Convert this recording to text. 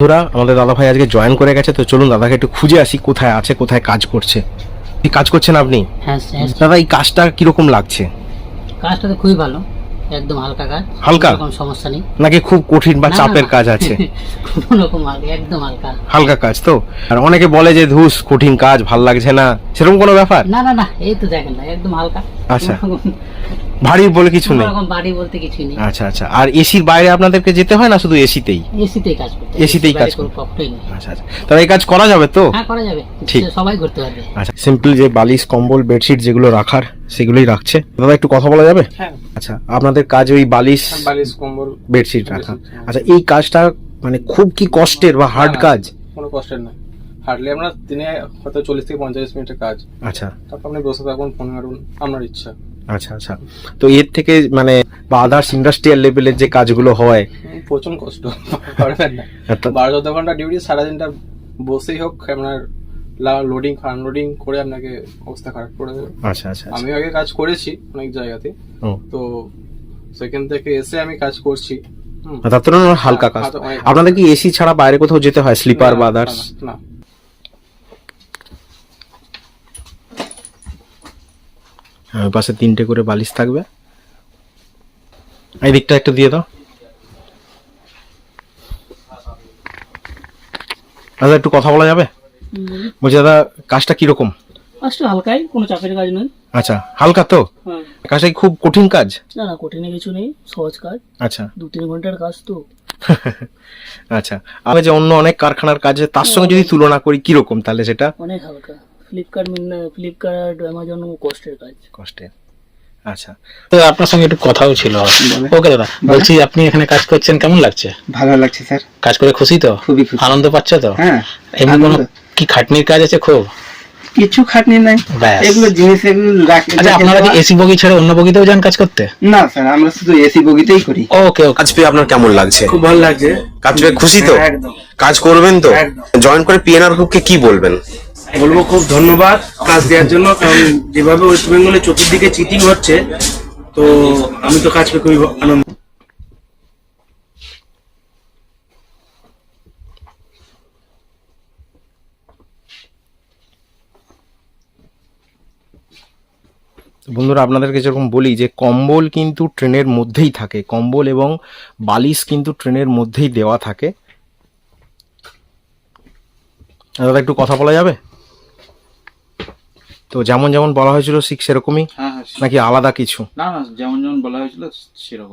বন্ধুরা আমাদের দাদা ভাই আজকে জয়েন করে গেছে, তো চলুন দাদাকে একটু খুঁজে আসি কোথায় আছে, কোথায় কাজ করছে। কি কাজ করছেন আপনি? হ্যাঁ স্যার, দাদা এই কাজটা কিরকম লাগছে? কাজটা তো খুবই ভালো, একদম হালকা কাজ। হালকা? কোনো সমস্যা নেই। নাকি খুব কঠিন বা না, চাপের না। কাজ আছে? কোনো রকম হালকা, একদম হালকা। হালকা কাজ তো। আর অনেকে বলে যে ধুস কঠিন কাজ, ভাল লাগছে না, সেরকম কোনো ব্যাপার? না না না, এই তো দেখেন না, একদম হালকা। আচ্ছা, ভারী বলে কিছু কোনো নেই? রকম বাড়ি বলতে কিছুই নেই। আচ্ছা আচ্ছা। আর এসির বাইরে আপনাদেরকে যেতে হয় না, শুধু এসিতেই? এসিতেই কাজ করতে, এসিতেই কাজ কোনো করতে। কষ্টই নেই। আচ্ছা আচ্ছা, তাহলে এই কাজ করা যাবে তো? হ্যাঁ করা যাবে, ঠিক। সবাই করতে পারবে। আচ্ছা, সিম্পল যে বালিশ, কম্বল, বেডশিট যেগুলো রাখার সেগুলোই রাখছে। দাদা একটু কথা বলা যাবে? হ্যাঁ, আচ্ছা, আপনাদের কাজ ওই বালিশ, বালিশ, কম্বল, বেডশিট রাখা। হ্যাঁ। আচ্ছা, এই কাজটা মানে খুব কি কষ্টের বা হার্ড না, কাজ? কোনো কষ্টের নয়। হার্ডলি আমরা দিনে হয়তো 40 থেকে 45 মিনিটের কাজ। আচ্ছা তারপর আপনি বসে থাকুন, ফোন ঘাটুন, আপনার ইচ্ছা। আচ্ছা আচ্ছা। তো এর থেকে মানে বা আদার্স ইন্ডাস্ট্রিয়াল লেভেলের যে কাজগুলো হয়, প্রচুর কষ্ট পারবেন না। 12-14 ঘন্টা ডিউটি, সারাদিনটা বসেই হোক আপনার লোডিং আনলোডিং করে আপনাকে অবস্থা খারাপ করে দেবে। আচ্ছা আচ্ছা আচ্ছা। আমি আগে কাজ করেছি অনেক জায়গাতে, ও, তো সেখান থেকে এসে আমি কাজ করছি। তার তো হালকা কাজ। অনেক- আপনাদের কি এসি ছাড়া বাইরে কোথাও যেতে হয়, স্লিপার বা না, আদার্স? না, না। ওই পাশে 3টে করে বালিশ থাকবে, এই দিকটা একটু দিয়ে দাও। দাদা একটু কথা বলা যাবে? বলছি দাদা, কাজটা কিরকম? কাজটা হালকাই, কোনো চাপের কাজ নয়। আচ্ছা, হালকা তো? হ্যাঁ, কাজটা কি খুব কঠিন কাজ? না না, কঠিন কিছু নেই, সহজ কাজ। আচ্ছা 2-3 ঘন্টার কাজ তো। আচ্ছা, আমি যে অন্য অনেক কারখানার কাজে তার সঙ্গে যদি তুলনা করি কিরকম, তাহলে সেটা অনেক হালকা। ফ্লিপকার্ট অ্যামাজন কষ্টের কাজ। কষ্টের। আচ্ছা, তো আপনার সঙ্গে একটু কথাও ছিল। ওকে দাদা, বলছি আপনি এখানে কাজ করছেন, কেমন লাগছে? ভালো লাগছে স্যার, কাজ করে খুশি তো? খুবই খুশি। আনন্দ পাচ্ছ তো? হ্যাঁ, এমনি কোনো আনন্দ। কি খাটনির কাজ আছে খুব? কিছু খাটনি নাই, ব্যাস। এগুলো জিনিস এগুলো আচ্ছা, আপনারা কি এসি বগি ছেড়ে অন্য বগিতেও যান কাজ করতে? না স্যার, আমরা শুধু এসি বগিতেই করি। ওকে ওকে। কাজ পেয়ে আপনার কেমন লাগছে? খুব ভালো লাগছে। কাজ পেয়ে খুশি তো? একদম কাজ করবেন তো? একদম। জয়েন করে পিএনআর গ্রুপকে কি বলবেন? বলবো খুব ধন্যবাদ কাজ দেওয়ার জন্য, কারণ যেভাবে ওয়েস্ট বেঙ্গলে চতুর্দিকে চিটিং হচ্ছে, তো আমি তো কাজ পেয়ে খুবই আনন্দ। বন্ধুরা আপনাদেরকে যেরকম বলি যে কম্বল কিন্তু ট্রেনের মধ্যেই থাকে, কম্বল এবং বালিশ কিন্তু ট্রেনের মধ্যেই দেওয়া থাকে। দাদা একটু কথা বলা যাবে? তো যেমন যেমন বলা হয়েছিল ঠিক সেরকমই হ্যাঁ হ্যাঁ, নাকি আলাদা কিছু? না না, যেমন যেমন বলা হয়েছিল সেরকম।